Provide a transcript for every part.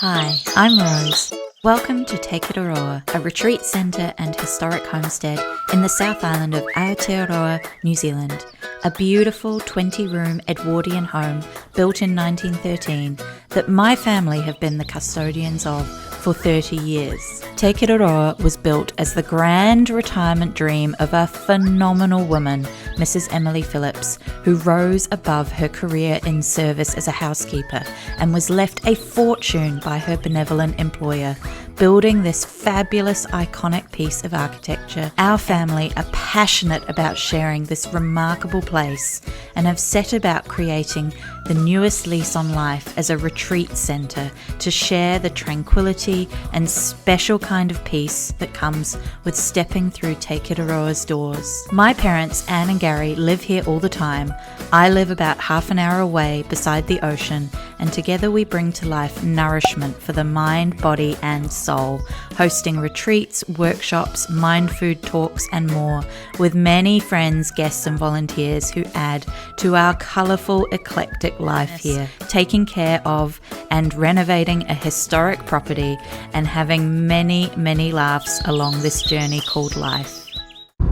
Hi, I'm Rose. Welcome to Te Kiteroa, a retreat centre and historic homestead in the South Island of Aotearoa, New Zealand. A beautiful 20-room Edwardian home built in 1913 that my family have been the custodians of for 30 years. Te Kiteroa was built as the grand retirement dream of a phenomenal woman, Mrs. Emily Phillips, who rose above her career in service as a housekeeper and was left a fortune by her benevolent employer. Building this fabulous, iconic piece of architecture, our family are passionate about sharing this remarkable place and have set about creating the newest lease on life as a retreat centre to share the tranquility and special kind of peace that comes with stepping through Te Kiteroa's doors. My parents, Anne and Gary, live here all the time. I live about half an hour away beside the ocean, and together we bring to life nourishment for the mind, body and soul, hosting retreats, workshops, mind food talks and more, with many friends, guests and volunteers who add to our colourful, eclectic life here, taking care of and renovating a historic property and having many, many laughs along this journey called life.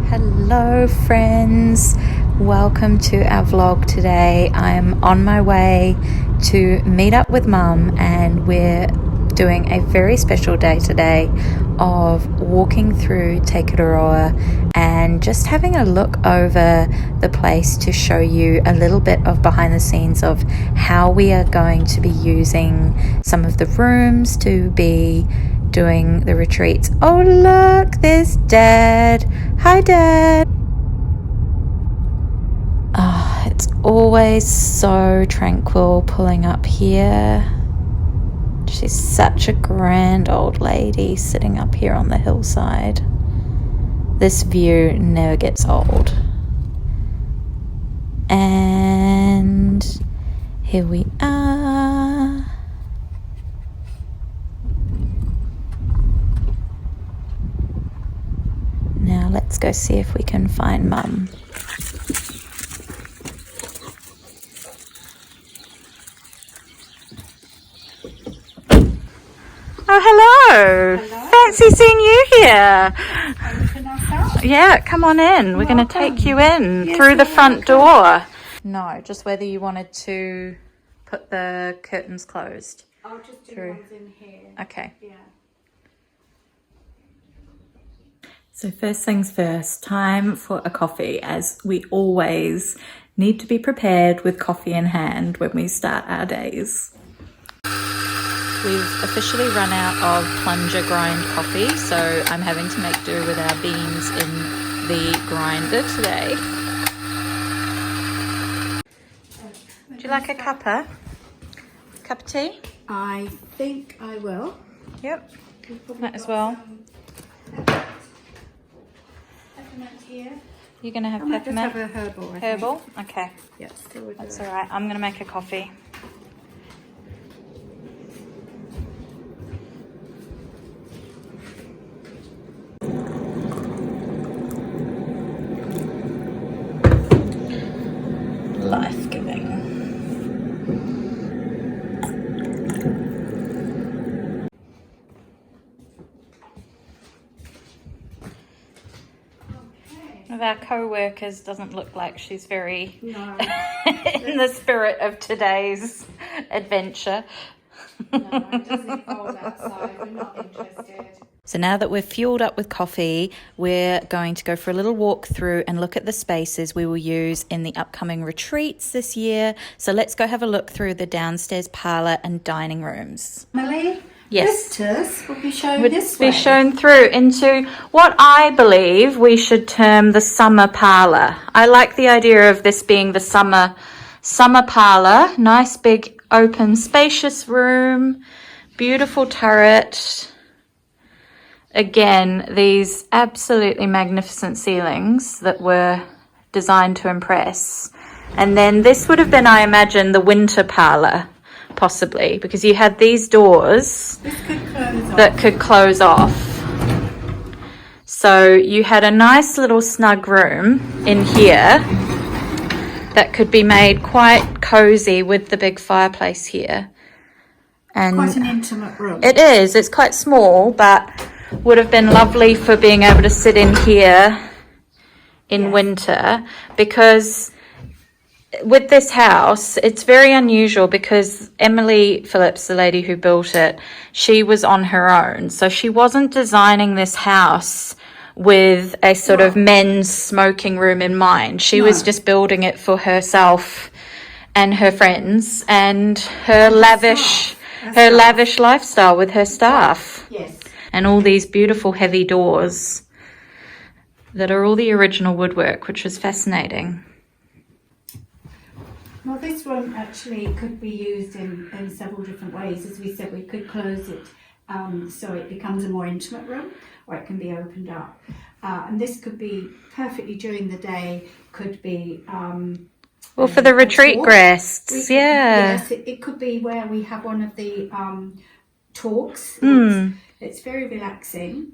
Hello friends, welcome to our vlog today. I'm on my way to meet up with Mum and we're doing a very special day today of walking through Te Kiteroa and just having a look over the place to show you a little bit of behind the scenes of how we are going to be using some of the rooms to be doing the retreats. Oh look, there's Dad. Hi Dad. It's always so tranquil pulling up here. She's such a grand old lady sitting up here on the hillside. This view never gets old. And here we are. Now let's go see if we can find Mum. Oh, hello. Fancy seeing you here. Yeah, come on in. We're going to take you in through the front door. No, just whether you wanted to put the curtains closed. I'll just do the ones in here. Okay. Yeah. So first things first, time for a coffee, as we always need to be prepared with coffee in hand when we start our days. We've officially run out of plunger grind coffee, so I'm having to make do with our beans in the grinder today. Would you like a cuppa? Cup of tea? I think I will. Yep, might as well. Peppermint here. You're going to have I might peppermint? just have a herbal. I Herbal? Okay, think. Yes, so we'll do that's it. all right. I'm going to make a coffee. Life-giving. One of our co-workers doesn't look like she's very No. in the spirit of today's adventure. No, it doesn't cold outside. We're not interested. So now that we're fueled up with coffee, we're going to go for a little walk through and look at the spaces we will use in the upcoming retreats this year. So let's go have a look through the downstairs parlour and dining rooms. Emily? Yes. Visitors will be shown Would this be way. shown through into what I believe we should term the summer parlour. I like the idea of this being the summer parlour. Nice big open spacious room, beautiful turret. Again, these absolutely magnificent ceilings that were designed to impress. And then this would have been, I imagine, the winter parlour, possibly, because you had these doors that could close off. So you had a nice little snug room in here that could be made quite cozy with the big fireplace here. And quite an intimate room. it is. It's quite small, but would have been lovely for being able to sit in here in winter, because with this house, it's very unusual because Emily Phillips, the lady who built it, she was on her own. So she wasn't designing this house with a sort of men's smoking room in mind. She was just building it for herself and her friends and her lavish lifestyle with her staff. Yes. And all these beautiful heavy doors that are all the original woodwork, which was fascinating. Well, this room actually could be used in several different ways. As we said, we could close it so it becomes a more intimate room, or it can be opened up. And this could be perfectly during the day, could be... well, for the retreat guests, Yes, it could be where we have one of the talks. It's very relaxing.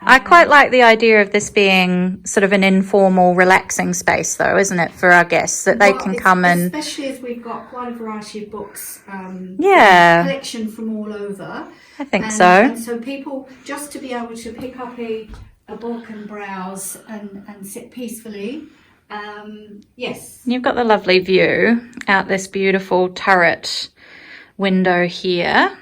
I quite like the idea of this being sort of an informal, relaxing space, though, isn't it, for our guests, that they can come and... Especially as we've got quite a variety of books, collection from all over. I think so. And so people, just to be able to pick up a book and browse and sit peacefully, yes. You've got the lovely view out this beautiful turret window here.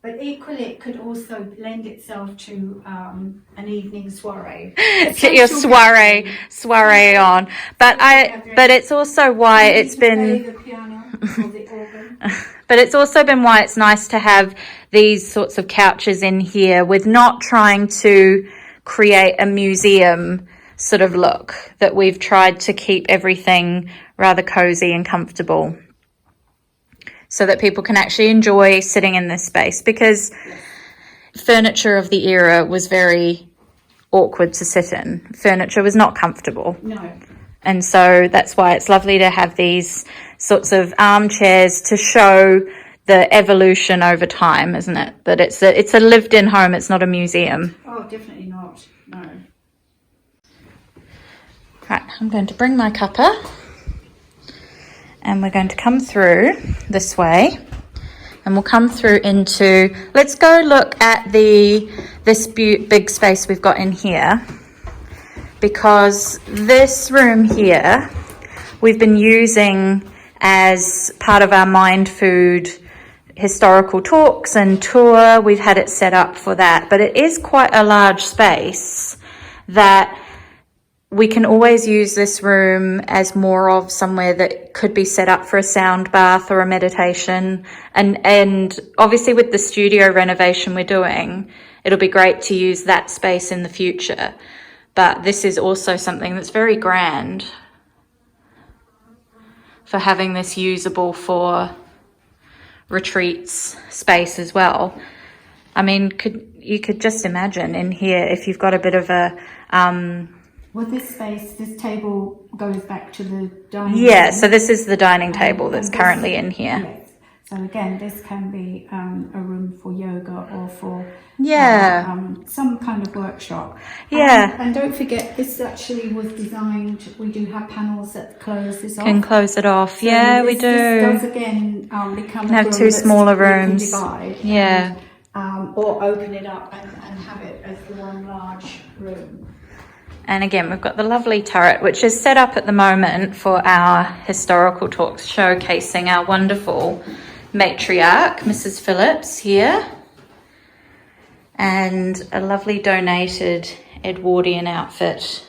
But equally, it could also lend itself to an evening soiree. Get your soiree on. But it's also why it's been... the piano or the organ. But it's also been why it's nice to have these sorts of couches in here, with not trying to create a museum sort of look, that we've tried to keep everything rather cozy and comfortable, so that people can actually enjoy sitting in this space, because furniture of the era was very awkward to sit in. Furniture was not comfortable. No. And so that's why it's lovely to have these sorts of armchairs to show the evolution over time, isn't it? That it's a lived-in home, it's not a museum. Oh, definitely not. No. Right, I'm going to bring my cuppa. And we're going to come through this way, and we'll come through into, let's go look at this big space we've got in here, because this room here we've been using as part of our Mind Food historical talks and tour. We've had it set up for that, but it is quite a large space that we can always use this room as more of somewhere that could be set up for a sound bath or a meditation. And obviously with the studio renovation we're doing, it'll be great to use that space in the future. But this is also something that's very grand for having this usable for retreats space as well. I mean, you could just imagine in here, if you've got a bit of a... Well, this space, this table goes back to the dining room. Yeah, so this is the dining table that's currently in here. Yes. So again, this can be a room for yoga or for some kind of workshop. Yeah. And don't forget, this actually was designed, we do have panels that close this off. Can close it off. So yeah, we do. This does again become have two smaller rooms. Divide or open it up and have it as the one large room. And again, we've got the lovely turret, which is set up at the moment for our historical talks, showcasing our wonderful matriarch, Mrs. Phillips, here. And a lovely donated Edwardian outfit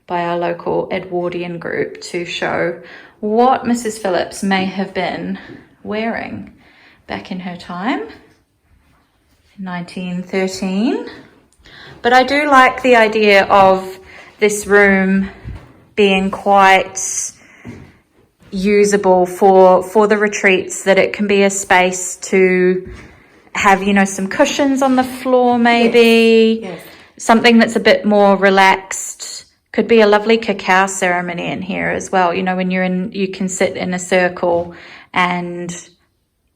by our local Edwardian group to show what Mrs. Phillips may have been wearing back in her time, 1913. But I do like the idea of this room being quite usable for the retreats, that it can be a space to have, you know, some cushions on the floor maybe. Yes. Something that's a bit more relaxed. Could be a lovely cacao ceremony in here as well. You know, when you can sit in a circle and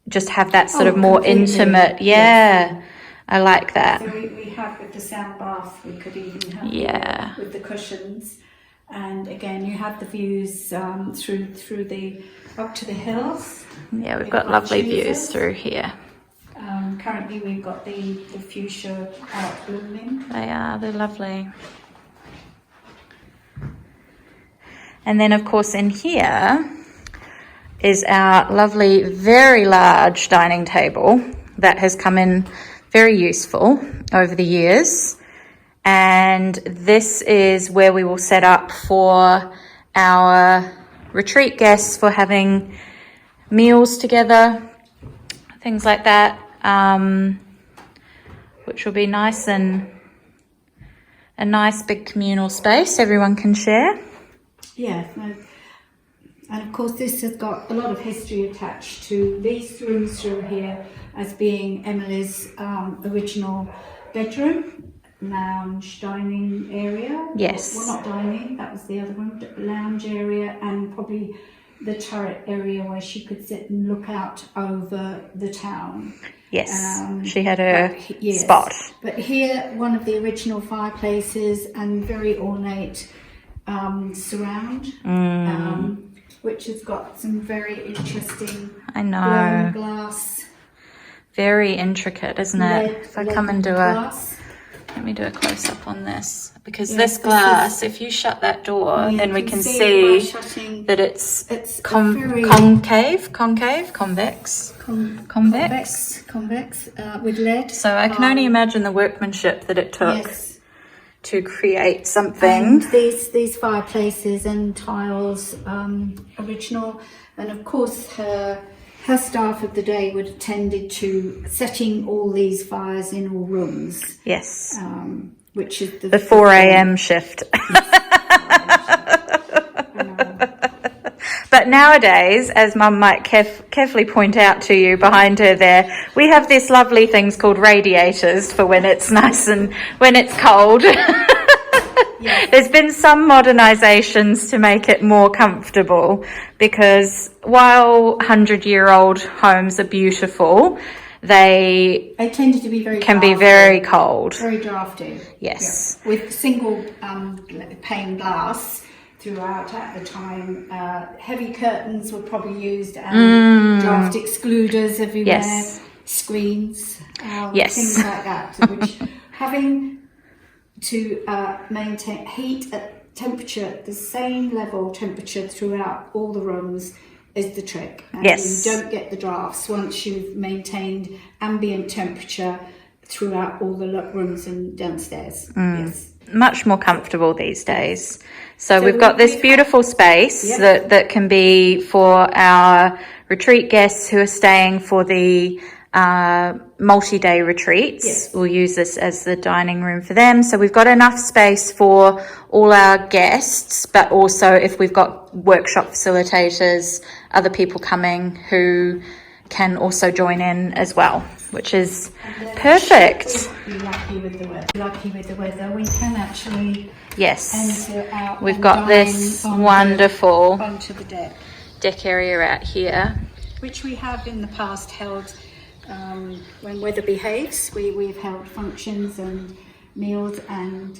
just have that sort of more intimate. Yeah, yes. I like that. So we have with the sound bath, we could even have with the cushions. And again, you have the views through the up to the hills. Yeah, we've got lovely views through here. Currently, we've got the fuchsia blooming. They're lovely. And then, of course, in here is our lovely, very large dining table that has come in very useful over the years. And this is where we will set up for our retreat guests for having meals together, things like that, which will be nice and a nice big communal space everyone can share. Yeah, and of course this has got a lot of history attached to these rooms through here as being Emily's original bedroom, lounge, dining area. Yes. Well, not dining, that was the other one, but lounge area, and probably the turret area where she could sit and look out over the town. Yes, she had her spot. But here, one of the original fireplaces and very ornate surround, which has got some very interesting blown glass. Very intricate, isn't it? If I come and do glass. Let me do a close up on this, because this glass, if you shut that door, then we can see that it's convex with lead. So I can only imagine the workmanship that it took to create something. And these fireplaces and tiles, original, and of course her staff of the day would have tended to setting all these fires in all rooms. Yes. Which is the 4 a.m. shift. But nowadays, as Mum might carefully point out to you behind her there, we have these lovely things called radiators for when it's nice and when it's cold. Yes. There's been some modernizations to make it more comfortable, because while 100-year-old homes are beautiful, they tended to be very cold. Very drafty. Yes. Yeah. With single pane glass throughout at the time. Heavy curtains were probably used, and draft excluders everywhere. Yes. Screens. Things like that. Which having to maintain heat at temperature, the same level temperature throughout all the rooms is the trick. And you don't get the drafts once you've maintained ambient temperature throughout all the rooms and downstairs. Yes. Much more comfortable these days. So we've got this beautiful space that can be for our retreat guests who are staying for the multi-day retreats. Yes. We'll use this as the dining room for them. So we've got enough space for all our guests, but also if we've got workshop facilitators, other people coming who can also join in as well, which is perfect. We're lucky with the weather. We can actually enter out. We've got this wonderful onto the deck area out here, which we have in the past held when weather behaves. We've held functions and meals and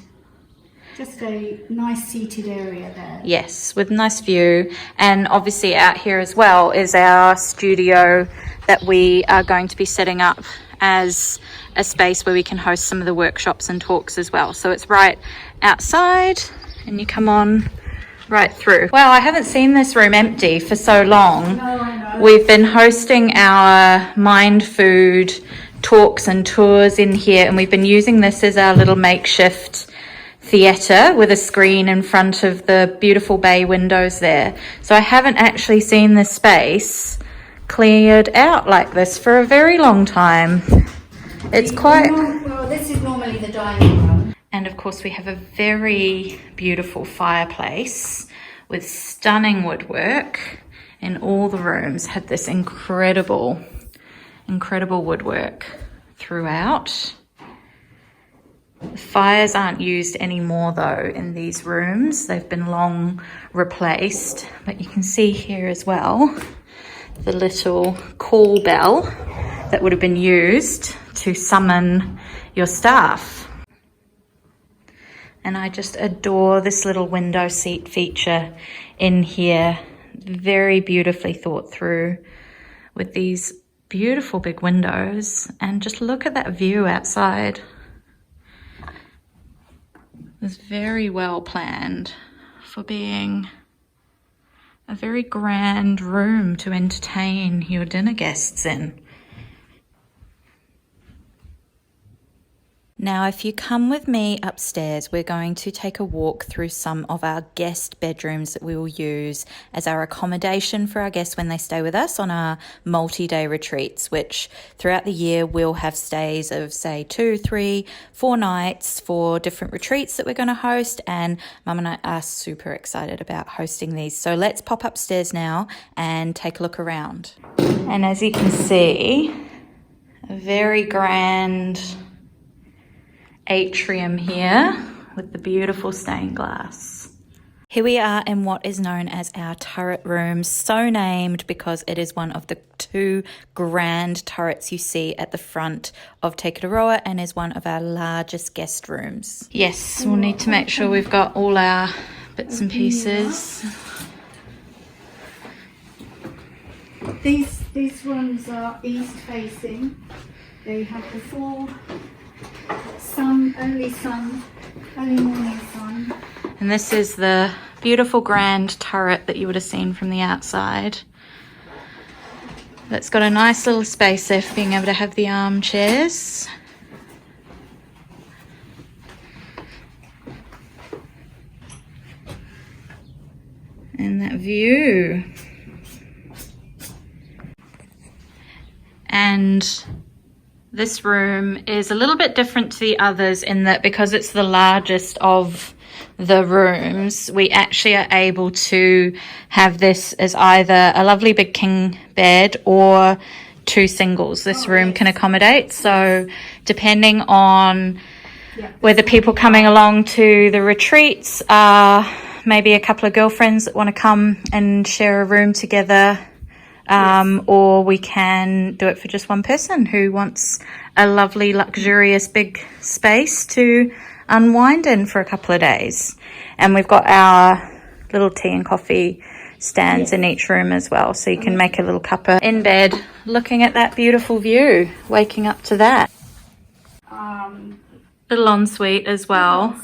just a nice seated area there. Yes, with a nice view. And obviously out here as well is our studio that we are going to be setting up as a space where we can host some of the workshops and talks as well. So it's right outside and you come on right through. Wow, I haven't seen this room empty for so long. No, I know. We've been hosting our mind food talks and tours in here, and we've been using this as our little makeshift theatre with a screen in front of the beautiful bay windows there. So I haven't actually seen this space cleared out like this for a very long time. It's quite... Well, this is normally the dining room. And of course we have a very beautiful fireplace with stunning woodwork in all the rooms. Had this incredible woodwork throughout. The fires aren't used anymore though in these rooms. They've been long replaced, but you can see here as well the little call bell that would have been used to summon your staff. And I just adore this little window seat feature in here. Very beautifully thought through with these beautiful big windows. And just look at that view outside. It's very well planned for being a very grand room to entertain your dinner guests in. Now, if you come with me upstairs, we're going to take a walk through some of our guest bedrooms that we will use as our accommodation for our guests when they stay with us on our multi-day retreats, which throughout the year we'll have stays of say 2, 3, 4 nights for different retreats that we're going to host, and Mum and I are super excited about hosting these. So let's pop upstairs now and take a look around. And as you can see, a very grand atrium here with the beautiful stained glass. Here we are in what is known as our turret room, so named because it is one of the 2 grand turrets you see at the front of Te Kiteroa and is one of our largest guest rooms. Yes, we'll need to make sure we've got all our bits and pieces. These rooms are east facing. They have the full early morning sun. And this is the beautiful grand turret that you would have seen from the outside. It's got a nice little space there for being able to have the armchairs. And that view. And this room is a little bit different to the others in that because it's the largest of the rooms, we actually are able to have this as either a lovely big king bed or 2 singles this room can accommodate. So depending on whether people coming along to the retreats are maybe a couple of girlfriends that want to come and share a room together, or we can do it for just one person who wants a lovely, luxurious, big space to unwind in for a couple of days. And we've got our little tea and coffee stands in each room as well, so you can make a little cuppa in bed, looking at that beautiful view, waking up to that. Little ensuite as well.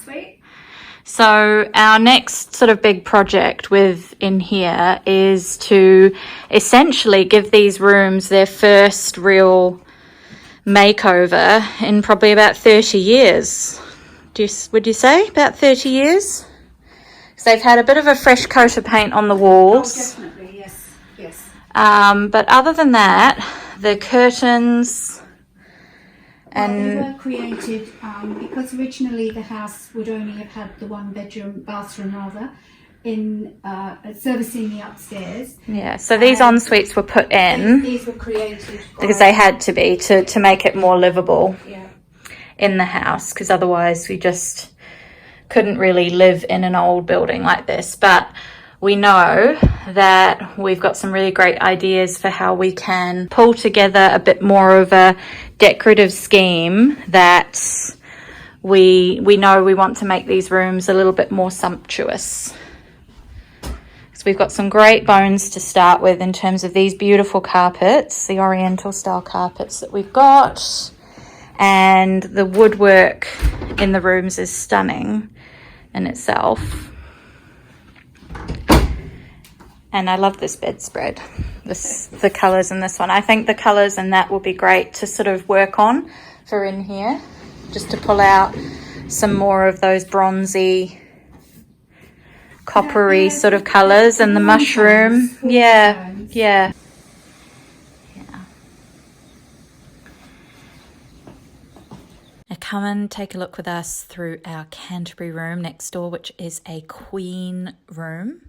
So our next sort of big project within here is to essentially give these rooms their first real makeover in probably about 30 years. Would you say about 30 years? So they've had a bit of a fresh coat of paint on the walls. Oh, definitely, yes. But other than that, the curtains they were created because originally the house would only have had the 1 bathroom in servicing the upstairs. Yeah, so these en-suites were put in. These were created because they had to be to make it more livable in the house, because otherwise we just couldn't really live in an old building like this. But we know that we've got some really great ideas for how we can pull together a bit more of a decorative scheme that we know we want to make these rooms a little bit more sumptuous. So we've got some great bones to start with in terms of these beautiful carpets, the oriental style carpets that we've got, and the woodwork in the rooms is stunning in itself. And I love this bedspread, the colours in this one. I think the colours in that will be great to sort of work on for in here, just to pull out some more of those bronzy, coppery sort of colours, and the mushroom. Yeah. Now come and take a look with us through our Canterbury room next door, which is a queen room.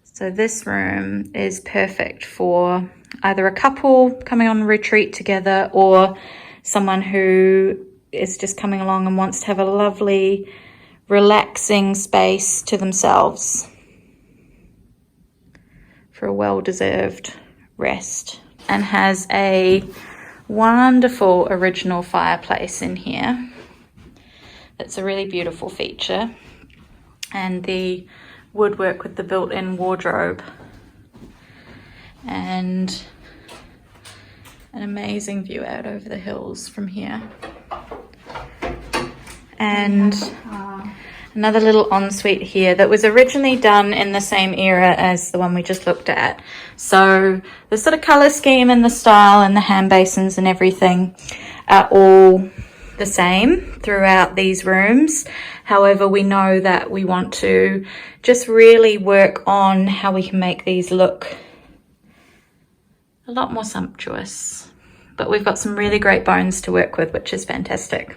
So this room is perfect for either a couple coming on a retreat together or someone who is just coming along and wants to have a lovely, relaxing space to themselves for a well-deserved rest, and has a wonderful original fireplace in here. It's a really beautiful feature. And the woodwork with the built-in wardrobe. And an amazing view out over the hills from here. And another little ensuite here that was originally done in the same era as the one we just looked at. So the sort of colour scheme and the style and the hand basins and everything are all the same throughout these rooms. However, we know that we want to just really work on how we can make these look a lot more sumptuous. But we've got some really great bones to work with, which is fantastic.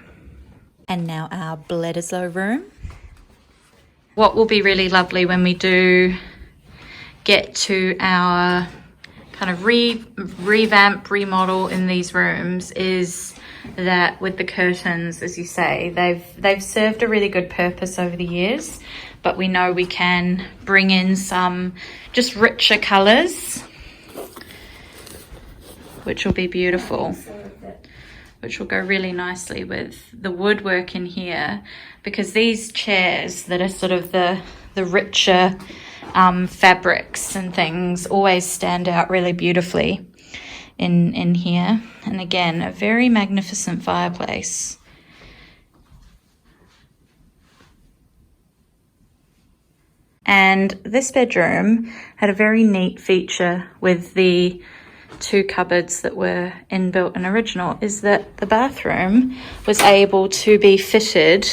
And now our Bledisloe room. What will be really lovely when we do get to our kind of revamp, remodel in these rooms is that with the curtains, as you say, they've served a really good purpose over the years, but we know we can bring in some just richer colours, which will be beautiful, which will go really nicely with the woodwork in here, because these chairs that are sort of the richer fabrics and things always stand out really beautifully in here. And again, a very magnificent fireplace. And this bedroom had a very neat feature with the two cupboards that were inbuilt and original, is that the bathroom was able to be fitted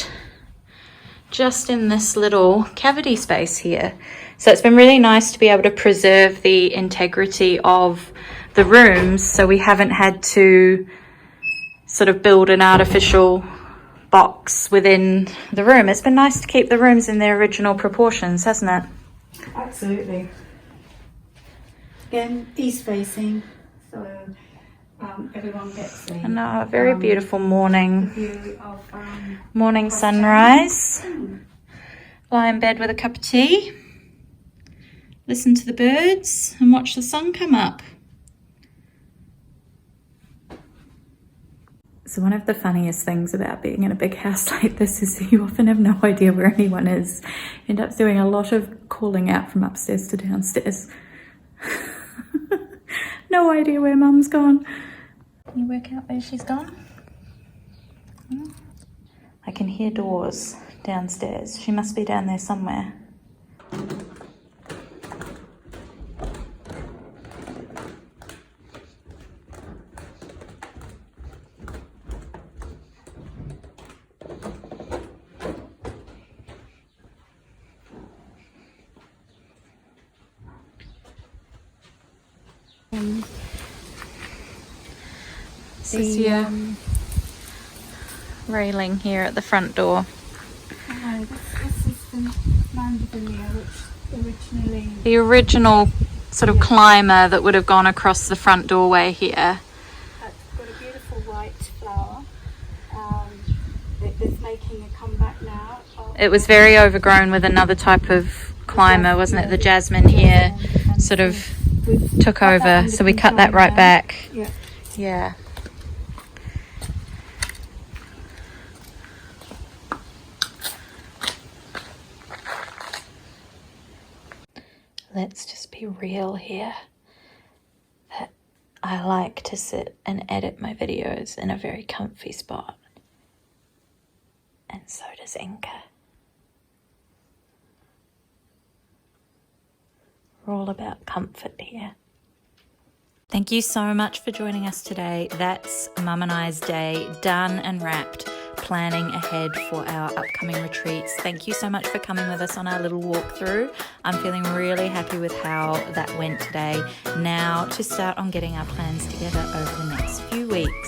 just in this little cavity space here. So it's been really nice to be able to preserve the integrity of the rooms, so we haven't had to sort of build an artificial box within the room. It's been nice to keep the rooms in their original proportions, hasn't it? Absolutely. Again, east facing, so everyone gets a very beautiful morning. View of morning sunrise. Lie in bed with a cup of tea, listen to the birds, and watch the sun come up. So one of the funniest things about being in a big house like this is you often have no idea where anyone is. You end up doing a lot of calling out from upstairs to downstairs. No idea where Mum's gone. Can you work out where she's gone? I can hear doors downstairs. She must be down there somewhere. This is your railing here at the front door. Oh, this is the mandevilla, which originally... The original sort of climber that would have gone across the front doorway here. It's got a beautiful white flower. It's making a comeback now. It was very overgrown with another type of climber, wasn't it? The jasmine here sort of took over, so we cut that right back. Yeah. Let's just be real here, that I like to sit and edit my videos in a very comfy spot. And so does Inca. We're all about comfort here. Thank you so much for joining us today. That's Mum and I's day done and wrapped, planning ahead for our upcoming retreats. Thank you so much for coming with us on our little walkthrough. I'm feeling really happy with how that went today. Now to start on getting our plans together over the next few weeks.